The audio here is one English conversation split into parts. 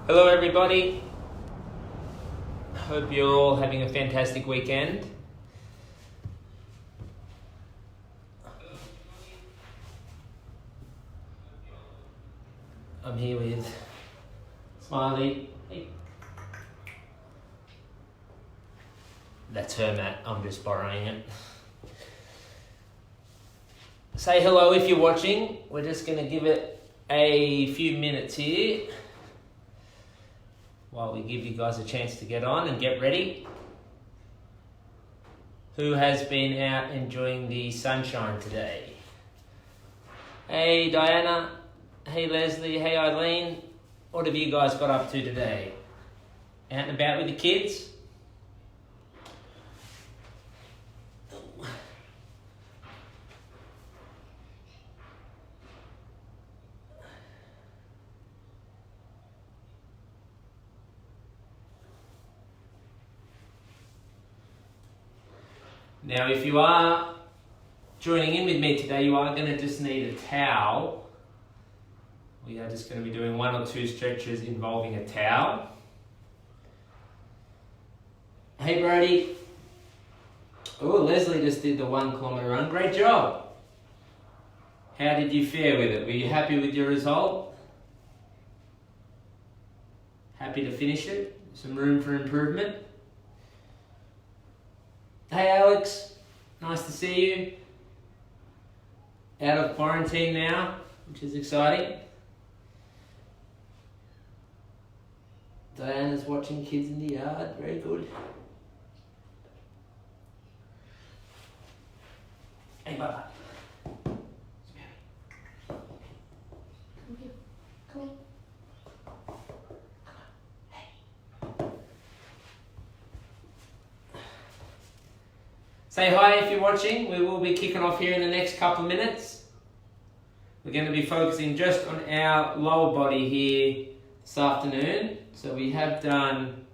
Hello everybody, hope you're all having a fantastic weekend. I'm here with Smiley. Hey. That's her mat, I'm just borrowing it. Say hello if you're watching. We're just going to give it a few minutes here while we give you guys a chance to get on and get ready. Who has been out enjoying the sunshine today? Hey Diana, hey Leslie, hey Eileen. What have you guys got up to today? Out and about with the kids? Now, if you are joining in with me today, you are going to just need a towel. We are just going to be doing 1 or 2 stretches involving a towel. Hey, Brody. Oh, Leslie just did the 1 kilometre run. Great job. How did you fare with it? Were you happy with your result? Happy to finish it? Some room for improvement? Hey Alex, nice to see you. Out of quarantine now, which is exciting. Diana's watching kids in the yard, very good. Hey Baba. Come here. Come here. Say hi if you're watching. We will be kicking off here in the next couple of minutes. We're going to be focusing just on our lower body here this afternoon. So we have done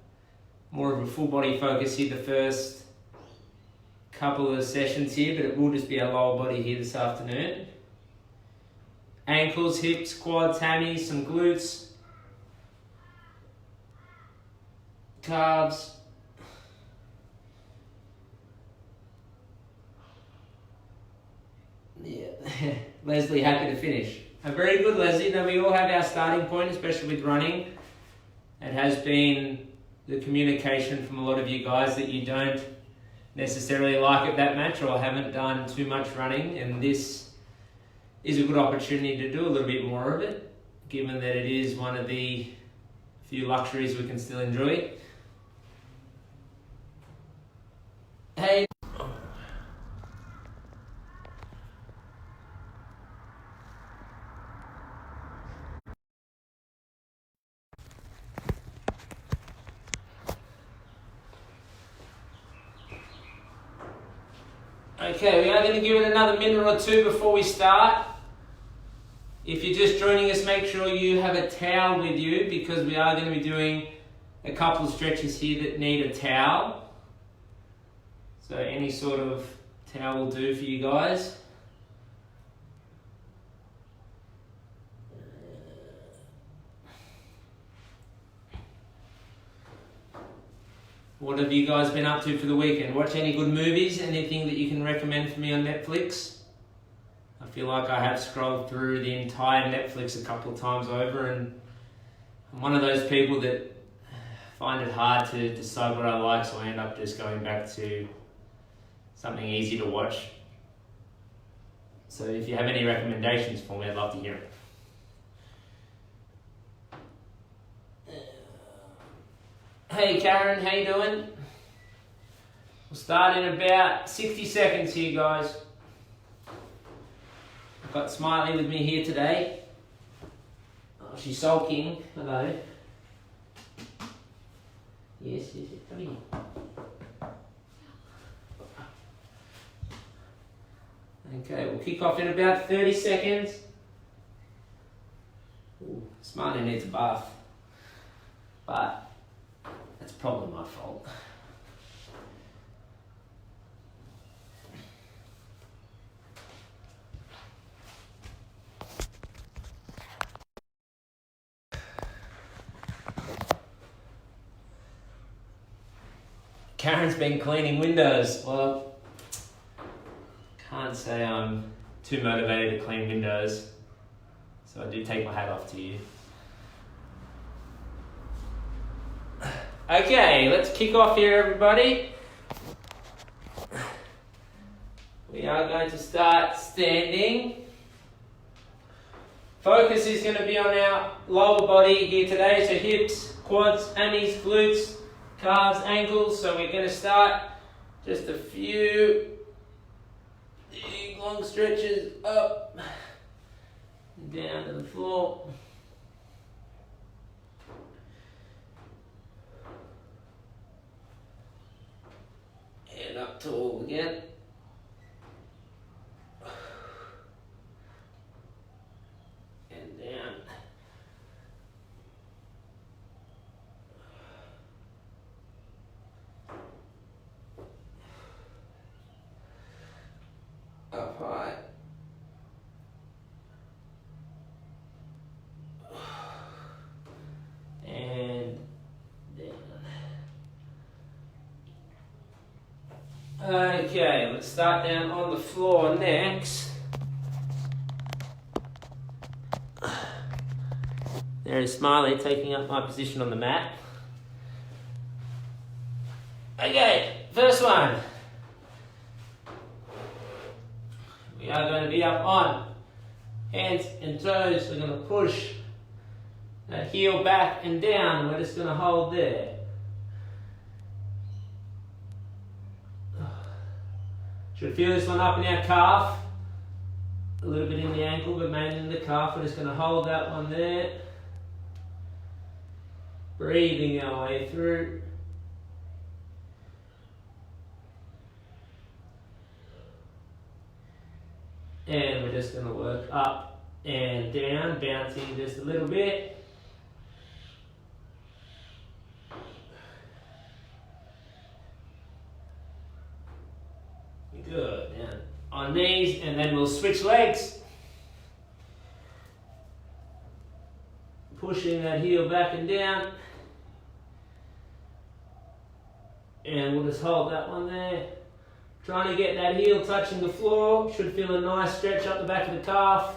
more of a full body focus here the first couple of sessions here, but it will just be our lower body here this afternoon. Ankles, hips, quads, hammies, some glutes, calves. Yeah, Leslie, happy to finish. Very good, Leslie. Now we all have our starting point, especially with running. It has been the communication from a lot of you guys that you don't necessarily like it that much or haven't done too much running, and this is a good opportunity to do a little bit more of it, given that it is one of the few luxuries we can still enjoy. Hey. Okay, we are going to give it another minute or 2 before we start. If you're just joining us, make sure you have a towel with you because we are going to be doing a couple of stretches here that need a towel. So any sort of towel will do for you guys. What have you guys been up to for the weekend? Watch any good movies? Anything that you can recommend for me on Netflix? I feel like I have scrolled through the entire Netflix a couple of times over, and I'm one of those people that find it hard to decide what I like, so I end up just going back to something easy to watch. So if you have any recommendations for me, I'd love to hear it. Hey Karen, how you doing? We'll start in about 60 seconds here, guys. I've got Smiley with me here today. Oh, she's sulking. Hello. Yes, come here. Okay, we'll kick off in about 30 seconds. Ooh, Smiley needs a bath. But that's probably my fault. Karen's been cleaning windows. Well, can't say I'm too motivated to clean windows, so I do take my hat off to you. Okay, let's kick off here, everybody. We are going to start standing. Focus is going to be on our lower body here today, so hips, quads, hammies, glutes, calves, ankles. So we're going to start just a few big long stretches up and down to the floor. And up tall again. And down. Up high. And down. Okay, let's start down on the floor next. There is Smiley taking up my position on the mat. Okay, first one. We are going to be up on hands and toes. We're going to push that heel back and down. We're just going to hold there. Should feel this one up in our calf. A little bit in the ankle, but mainly in the calf. We're just going to hold that one there. Breathing our way through. And we're just going to work up and down, bouncing just a little bit. Good. Now on knees, and then we'll switch legs. Pushing that heel back and down. And we'll just hold that one there. Trying to get that heel touching the floor. Should feel a nice stretch up the back of the calf.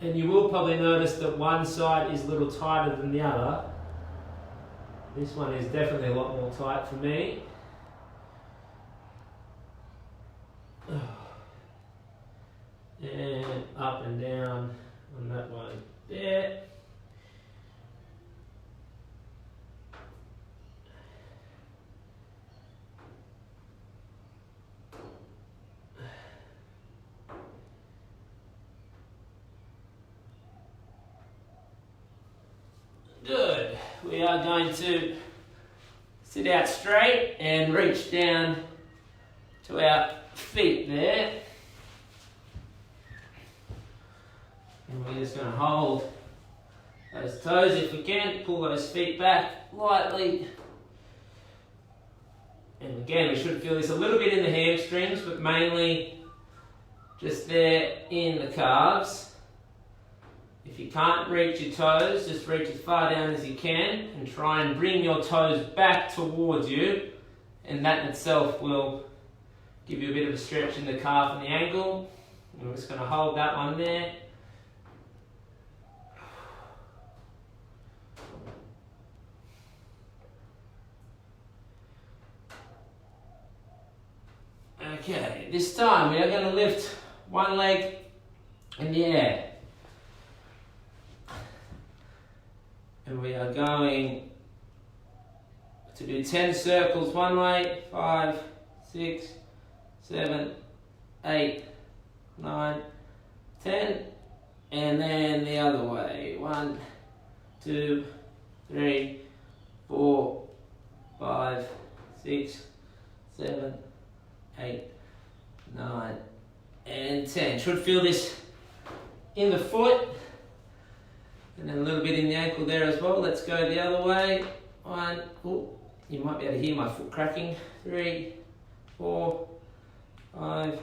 And you will probably notice that one side is a little tighter than the other. This one is definitely a lot more tight for me. And up and down on that one there. Good. We are going to sit out straight and reach down to our feet there. And we're just going to hold those toes if we can. Pull those feet back lightly. And again, we should feel this a little bit in the hamstrings, but mainly just there in the calves. If you can't reach your toes, just reach as far down as you can and try and bring your toes back towards you. And that in itself will give you a bit of a stretch in the calf and the ankle. And we're just going to hold that one there. Okay, this time we are going to lift one leg in the air. And we are going to do 10 circles one way, 5, 6, 7, 8, 9, 10, and then the other way, 1, 2, 3, 4, 5, 6, 7, 8, 9, and 10. Should feel this in the foot. And then a little bit in the ankle there as well. Let's go the other way. 1, oh, you might be able to hear my foot cracking. 3, 4, 5,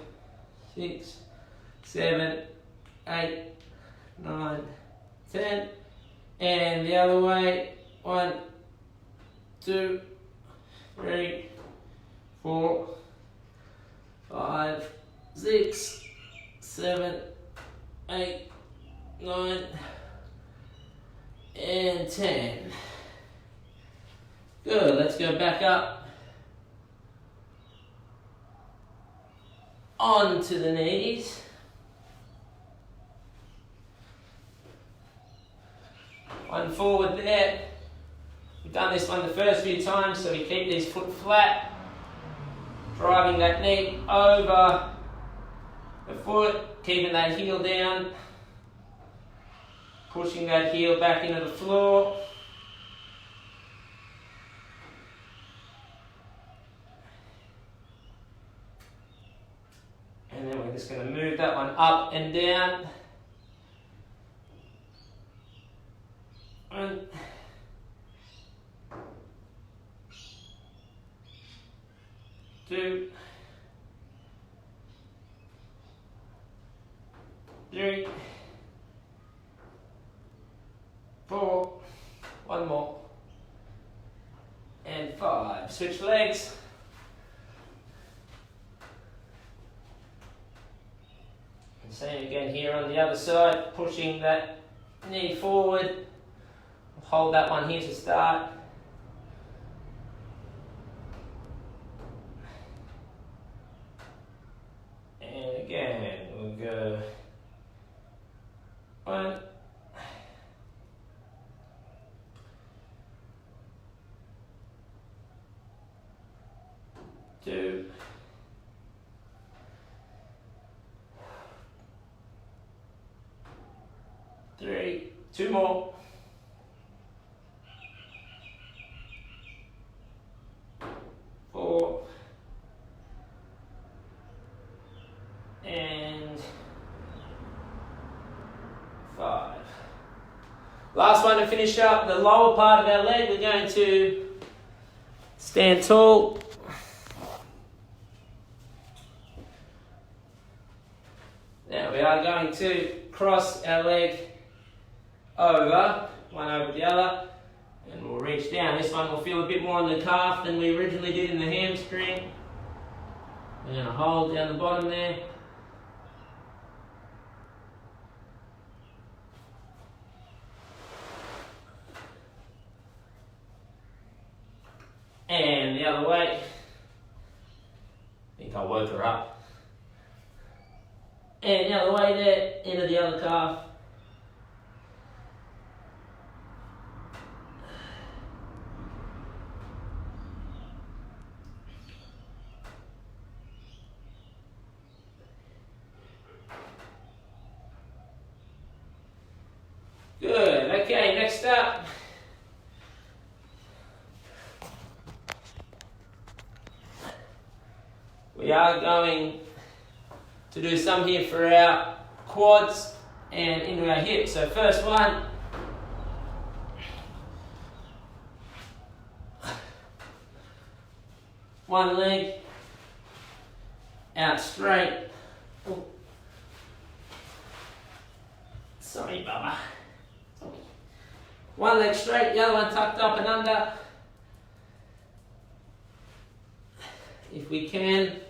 6, 7, 8, 9, 10. And the other way. 1, 2, 3, 4, 5, 6, 7, 8, 9, and 10. Good, let's go back up onto the knees. One forward there. We've done this one the first few times, so we keep this foot flat, driving that knee over the foot, keeping that heel down, pushing that heel back into the floor. And then we're just going to move that one up and down. 1, 2, 3, 4, one more, and 5. Switch legs. And same again here on the other side, pushing that knee forward. Hold that one here to start. And again, we'll go 1, 2, 3, 2 more. 4, and 5. Last one to finish up the lower part of our leg. We're going to stand tall. Now we are going to cross our leg over, one over the other, and we'll reach down. This one will feel a bit more on the calf than we originally did in the hamstring. We're going to hold down the bottom there. And the other way. I think I'll woke her up. And the other way there, into the other calf. Good, okay, next up. We are going to do some here for our quads and into our hips. So first one. One leg out straight. Oh. Sorry, Bubba. One leg straight, the other one tucked up and under. If we can,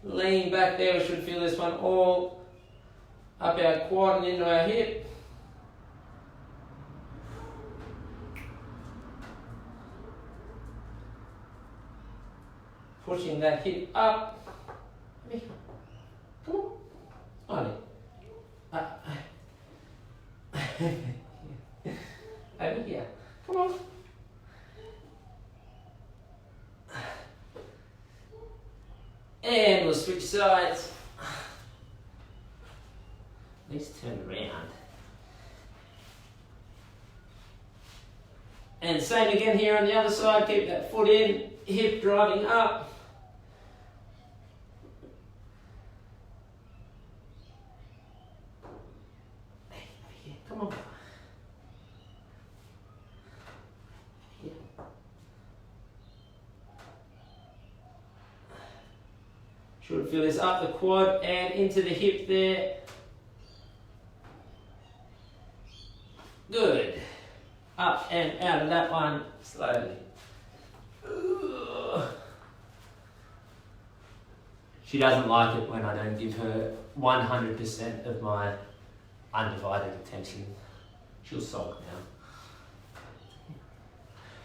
lean back there, we should feel this one all up our quad and into our hip. Pushing that hip up. Come on. Ollie. Over here. Come on. And we'll switch sides. Let's turn around. And same again here on the other side. Keep that foot in, hip driving up. Come on. Here. Should feel this up the quad and into the hip there. Good. Up and out of that one slowly. She doesn't like it when I don't give her 100% of my undivided attention. She'll sulk now.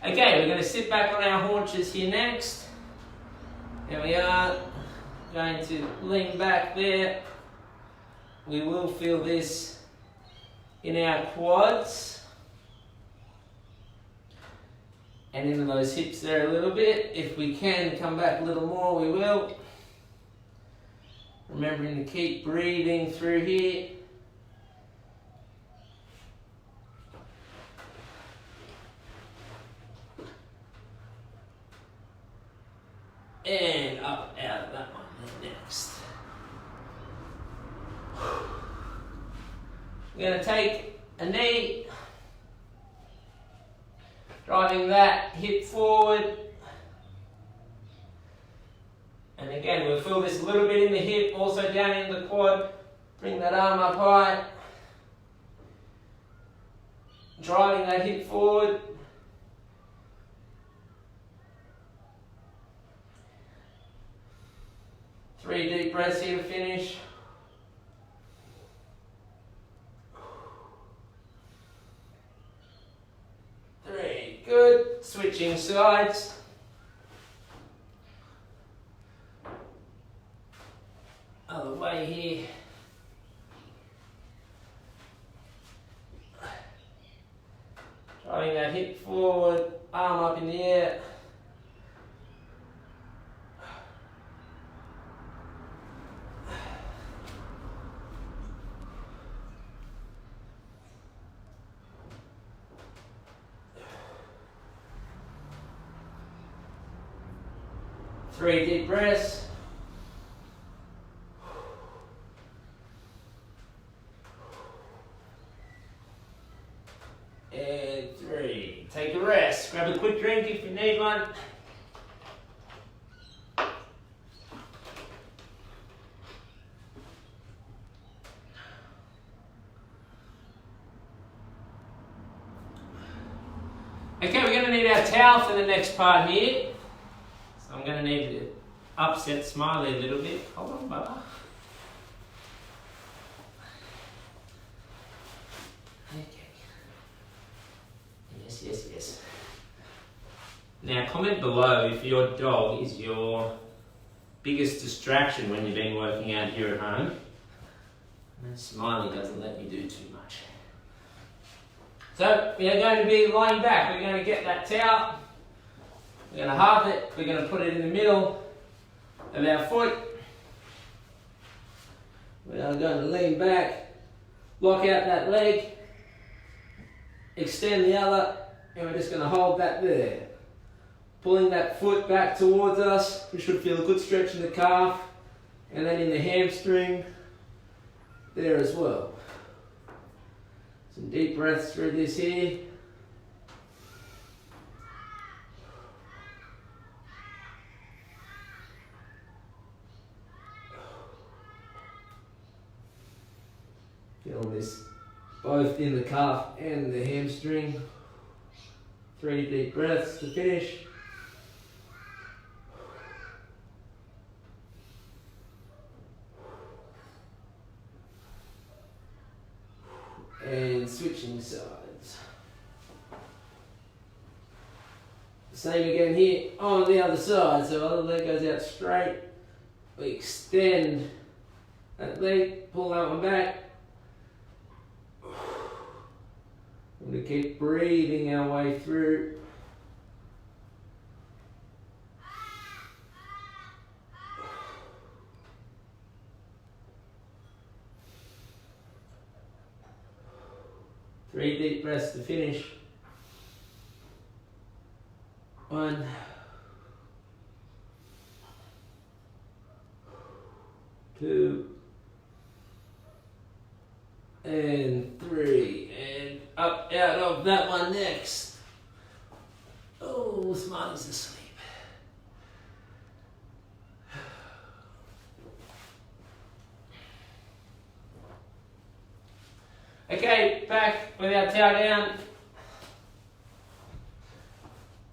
Okay, we're going to sit back on our haunches here next. There we are. Going to lean back there. We will feel this in our quads and into those hips there a little bit. If we can come back a little more, we will. Remembering to keep breathing through here. And up out of that one next. We're going to take a knee, driving that hip forward. And again, we'll feel this a little bit in the hip, also down in the quad. Bring that arm up high. Driving that hip forward. Three deep breaths here to finish. Three, good. Switching sides. Other way here. Driving that hip forward, arm up in the air. Three deep breaths. And three. Take a rest. Grab a quick drink if you need one. Okay, we're going to need our towel for the next part here. So I'm going to need to upset Smiley a little bit. Hold on, Bubba. Yes. Now comment below if your dog is your biggest distraction when you've been working out here at home. And Smiley doesn't let me do too much. So we are going to be lying back. We're going to get that towel. We're going to halve it. We're going to put it in the middle of our foot. We are going to lean back, lock out that leg, extend the other, and we're just going to hold that there. Pulling that foot back towards us. We should feel a good stretch in the calf and then in the hamstring there as well. Some deep breaths through this here. Feel this both in the calf and the hamstring. 3 deep breaths to finish. And switching sides. Same again here on the other side. So other leg goes out straight. We extend that leg, pull that one back. We're going to keep breathing our way through. Three deep breaths to finish. 1, 2, and 3, and up out of that one next. Oh, Smarty's asleep. Okay, back with our towel down.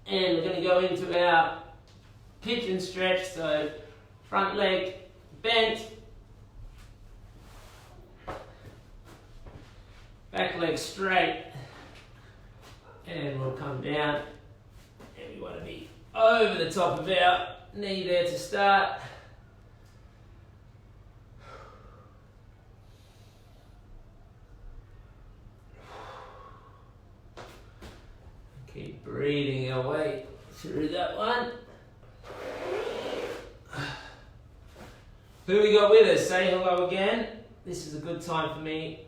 And we're going to go into our pigeon stretch, so front leg bent, back leg straight, and we'll come down, and we want to be over the top of our knee there to start. Keep breathing our way through that one. Who we got with us? Say hello again. This is a good time for me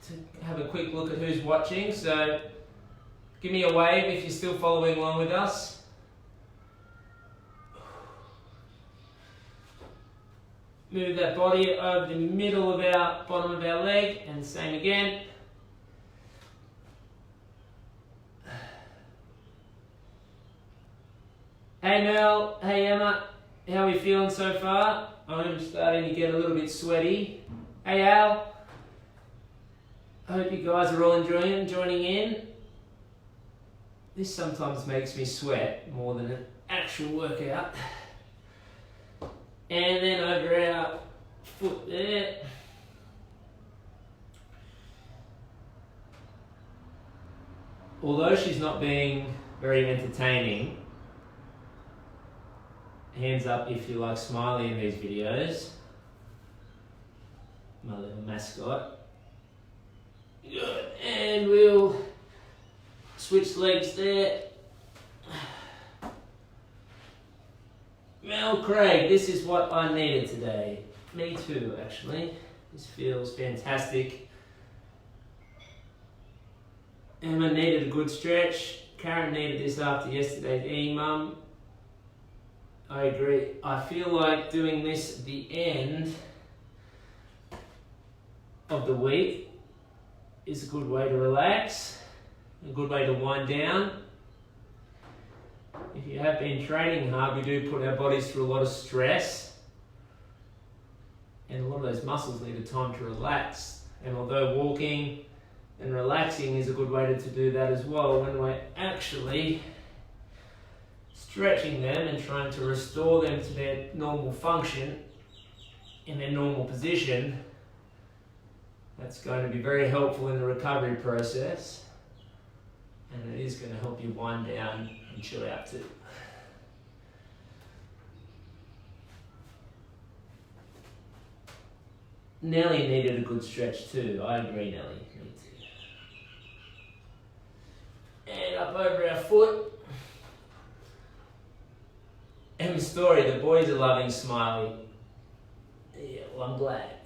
to have a quick look at who's watching, so give me a wave if you're still following along with us. Move that body over the middle of our bottom of our leg, and same again. Hey Mel, hey Emma, how are we feeling so far? I'm starting to get a little bit sweaty. Hey Al, I hope you guys are all enjoying joining in. This sometimes makes me sweat more than an actual workout. And then over our foot there. Although she's not being very entertaining, hands up if you like Smiley in these videos. My little mascot. Good. And we'll switch legs there. Mel Craig, this is what I needed today. Me too, actually. This feels fantastic. Emma needed a good stretch. Karen needed this after yesterday's E-Mum. I agree. I feel like doing this at the end of the week is a good way to relax, a good way to wind down. If you have been training hard, we do put our bodies through a lot of stress, and a lot of those muscles need a time to relax. And although walking and relaxing is a good way to do that as well, when we're actually stretching them and trying to restore them to their normal function in their normal position, that's going to be very helpful in the recovery process, and it is going to help you wind down and chill out too. Nelly needed a good stretch too. I agree, Nelly. Me too. And up over our foot. Emma's story, the boys are loving Smiley. Yeah, well, I'm glad.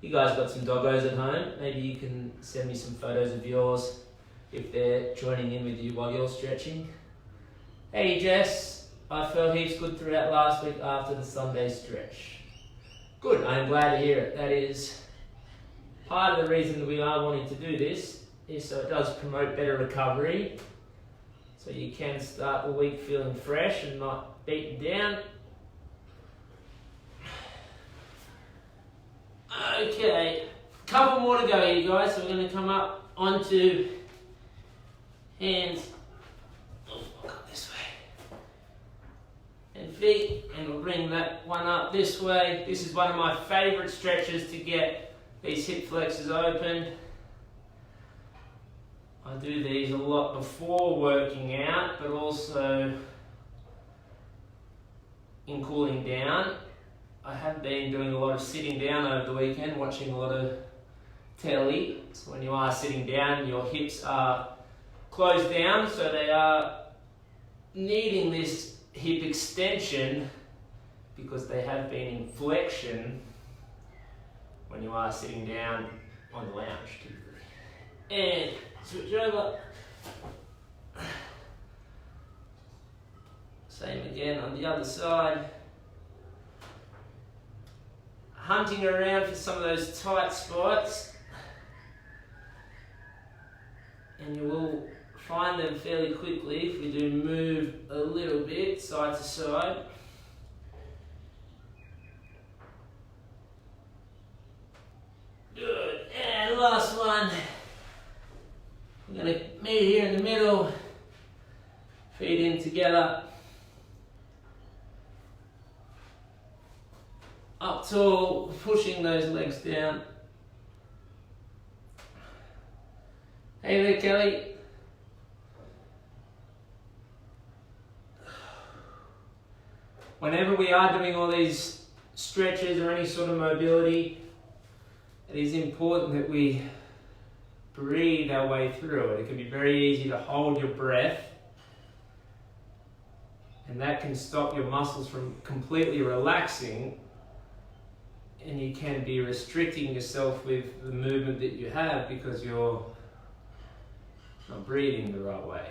You guys got some doggos at home. Maybe you can send me some photos of yours if they're joining in with you while you're stretching. Hey Jess, I felt heaps good throughout last week after the Sunday stretch. Good, I'm glad to hear it. That is part of the reason we are wanting to do this, is so it does promote better recovery. So you can start the week feeling fresh and not beaten down. Okay, couple more to go here, guys. So we're going to come up onto hands, this way, and feet, and we'll bring that one up this way. This is one of my favourite stretches to get these hip flexors open. I do these a lot before working out, but also in cooling down. I have been doing a lot of sitting down over the weekend, watching a lot of telly. So when you are sitting down, your hips are closed down, so they are needing this hip extension because they have been in flexion when you are sitting down on the lounge typically. And switch over. Same again on the other side. Hunting around for some of those tight spots, and you will find them fairly quickly if we do move a little bit side to side. Good, and last one. I'm going to meet here in the middle, together. Up tall, pushing those legs down. Hey there, Kelly. Whenever we are doing all these stretches or any sort of mobility, it is important that we breathe our way through it. It can be very easy to hold your breath, and that can stop your muscles from completely relaxing, and you can be restricting yourself with the movement that you have because you're not breathing the right way.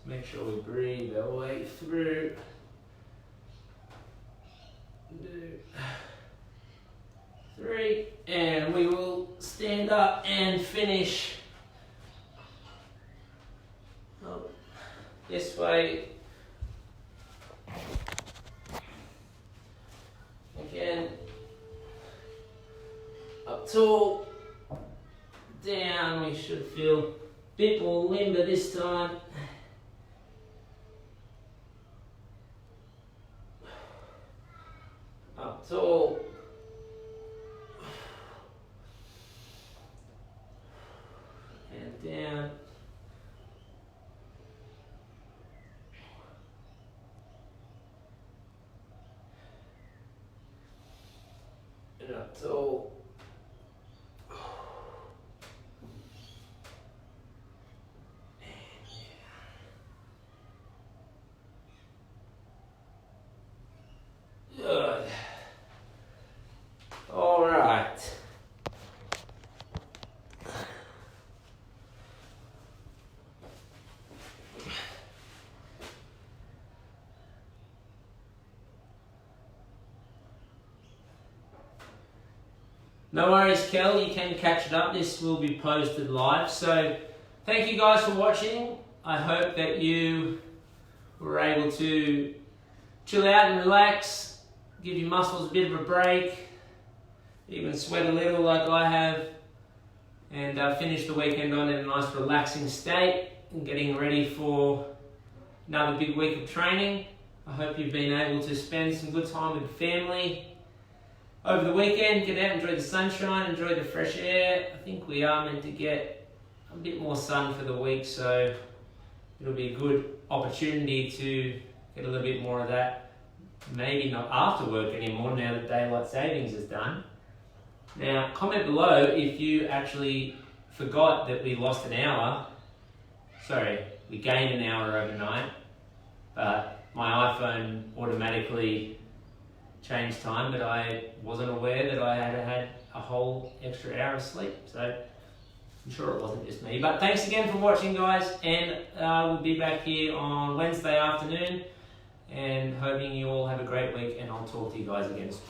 So make sure we breathe our way through. 2, 3, and we will stand up and finish this way. Again, up tall, down. We should feel a bit more limber this time. Up tall. And down. And up tall. Good. All right. No worries, Kel, you can catch it up. This will be posted live. So thank you guys for watching. I hope that you were able to chill out and relax, give your muscles a bit of a break, even sweat a little like I have, and finish the weekend on in a nice relaxing state and getting ready for another big week of training. I hope you've been able to spend some good time with the family over the weekend. Get out, enjoy the sunshine, enjoy the fresh air. I think we are meant to get a bit more sun for the week, so it'll be a good opportunity to get a little bit more of that. Maybe not after work anymore now that daylight savings is done. Now, comment below if you actually forgot that we lost an hour. Sorry, we gained an hour overnight, but my iPhone automatically changed time, but I wasn't aware that I had a whole extra hour of sleep. So I'm sure it wasn't just me. But thanks again for watching, guys, and we'll be back here on Wednesday afternoon, and hoping you all have a great week, and I'll talk to you guys again soon.